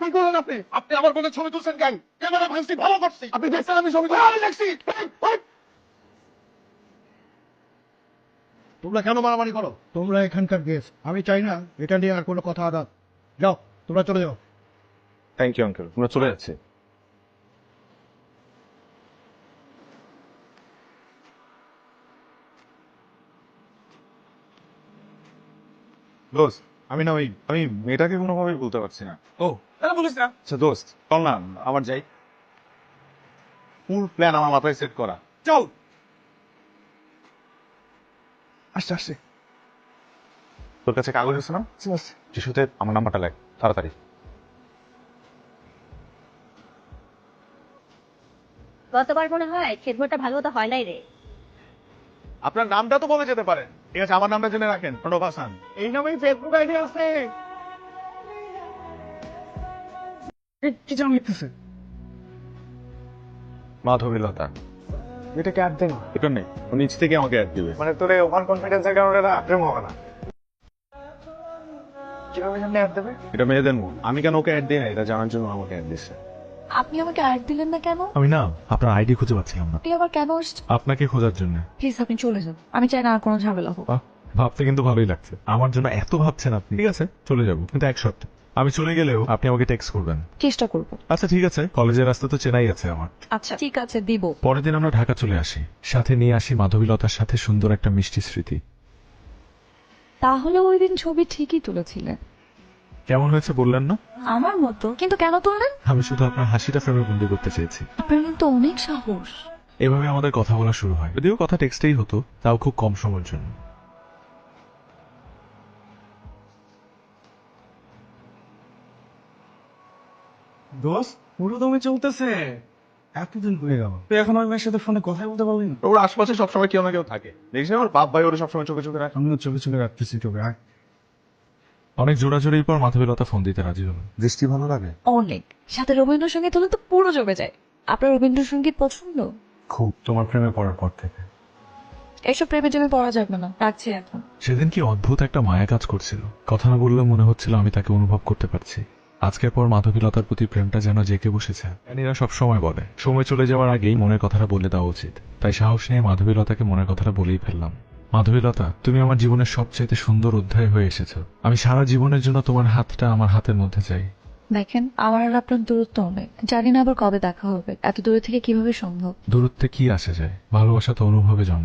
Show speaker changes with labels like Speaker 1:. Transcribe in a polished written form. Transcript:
Speaker 1: কি করলেন আপনি? আপনি আমার বোনের ছবি তুলছেন কেন? ক্যামেরা ভাঙছি, ভালো করছি। আপনি দেখছেন আমি ছবি দেখছি। তোমরা কেন মারামারি করো?
Speaker 2: তোমরা এখানকার গেস্ট, আমি চাই না এটা নিয়ে আর কোনো কথা আদাত। যাও, তোমরা চলে যাও।
Speaker 3: থ্যাংক ইউ আঙ্কেল, আমরা চলে যাচ্ছি। দোস্ত, আমি মেয়েটাকে কোনোভাবেই বলতে পারছি না।
Speaker 1: ও কেন বলিস না?
Speaker 3: আচ্ছা দোস্ত, চল না আমার যাই। ফুল প্ল্যান আমার মাথায় সেট করা।
Speaker 1: চল।
Speaker 3: আসছে আসছে। তোর কাছে কাগজ আছে না? টিস্যুতে আমার নাম্বারটা লেখ তাড়াতাড়ি।
Speaker 4: গতবার মনে হয় খেদমতটা ভালো মতো হয় নাই রে।
Speaker 3: আপনার নামটা তো বলে যেতে পারেন। ঠিক আছে, আমার নামটা জেনে রাখেন, প্রণব হাসান।
Speaker 1: এই নামেই ফেসবুক আইডি আছে। কি জান লিখতেছে?
Speaker 3: মাধবীলতা।
Speaker 1: এটাকে আর দেন।
Speaker 3: এটা নেই, ও নিচ থেকে আমাকে অ্যাড দিবে।
Speaker 1: মানে তোর ওভার কনফিডেন্সের কারণে না প্রেম হবে না। কিভাবে জানলে আর দেবে?
Speaker 3: এটা মেয়েদের মুখ। আমি কেন ওকে অ্যাড দিই না এটা জানার জন্য আমাকে অ্যাড দিচ্ছে।
Speaker 5: আপনি আমাকে অ্যাড দিলেন না কেন?
Speaker 6: আমি না আপনার আইডি খুঁজে পাচ্ছিলাম না,
Speaker 5: আপনি আবার কেন আসছেন?
Speaker 6: আপনাকে খোঁজার জন্য।
Speaker 5: প্লিজ আপনি চলে যান, আমি চাই না আর কোনো ঝামেলা হোক।
Speaker 6: বাহ, ভাবতে কিন্তু ভালোই লাগছে। আমার জন্য এত ভাবছেন আপনি। ঠিক আছে, চলে যাব, কিন্তু এক শর্তে। আমি চলে গেলেও আপনি আমাকে টেক্সট করবেন।
Speaker 5: চেষ্টা করব।
Speaker 6: আচ্ছা ঠিক আছে, কলেজের রাস্তা তো চেনাই আছে আমার।
Speaker 5: আচ্ছা ঠিক আছে, দিব।
Speaker 6: পরের দিন আমরা ঢাকা চলে আসি, সাথে নিয়ে আসি মাধবীলতার সাথে সুন্দর একটা মিষ্টি স্মৃতি।
Speaker 5: তাহলে ওই দিন ছবি ঠিকই তুলেছিলেন।
Speaker 6: কেমন হয়েছে বললেন না?
Speaker 5: আমার মতো, কিন্তু কেন তুললেন?
Speaker 6: আমি শুধু আপনার হাসিটা ফ্রেমে বন্দি করতে চেয়েছি।
Speaker 5: আপনার কিন্তু অনেক সাহস।
Speaker 6: এভাবে আমাদের কথা বলা শুরু হয়, যদিও কথা টেক্সটেই হতো, তাও খুব কম সময়ের জন্য।
Speaker 1: দোস্ত পুরো দমে চলতেছে।
Speaker 2: এতদিন হয়ে গেল,
Speaker 1: তুই এখন ওই মেয়ের সাথে ফোনে কথাই বলতে পারবি না?
Speaker 3: ওর আশপাশে সবসময় কেউ না কেউ থাকে। দেখিস আমার বাপ ভাই ওরা সবসময় চোখে চোখে রাখে।
Speaker 2: আমিও চোখে চোখে রাখতেছি চোখে।
Speaker 6: অনেক জোড়াজোড়ির পর মাধবীলতা ফোন দিতে রাজি হলেন।
Speaker 3: দৃষ্টি ভালো লাগে
Speaker 5: অনেক। সাথে রবীন্দ্রসঙ্গীত হলে তো পুরো জমে যায়। আপনার রবীন্দ্রসঙ্গীত পছন্দ?
Speaker 6: খুব, তোমার প্রেমে পড়ার পর থেকে।
Speaker 5: এসব প্রেমে জমে পড়া যাবে না, রাখছি এখন।
Speaker 6: সেদিন কি অদ্ভুত একটা মায়া কাজ করছিল। কথা না বললেও মনে হচ্ছিল আমি তাকে অনুভব করতে পারছি। আজকের পর মাধবীলতার প্রতি প্রেমটা যেন জেঁকে বসেছে। এরা সব সময় বলে সময় চলে যাওয়ার আগেই মনের কথাটা বলে দেওয়া উচিত। তাই সাহস নিয়ে মাধবীলতাকে মনের কথাটা বলেই ফেললাম। মাধবীলতা, তুমি আমার জীবনের সবচেয়ে সুন্দর অধ্যায় হয়ে এসেছো। আমি সারা জীবনের জন্য তোমার হাতটা আমার হাতের মধ্যে চাই।
Speaker 5: দেখেন, আমার আর আপনার দূরত্ব অনেক। জানি না আবার কবে দেখা হবে। এত দূরে থেকে কিভাবে সম্ভব?
Speaker 6: দূরত্বে কি আসে যায়, ভালোবাসা তো অনুভবে জন্ম।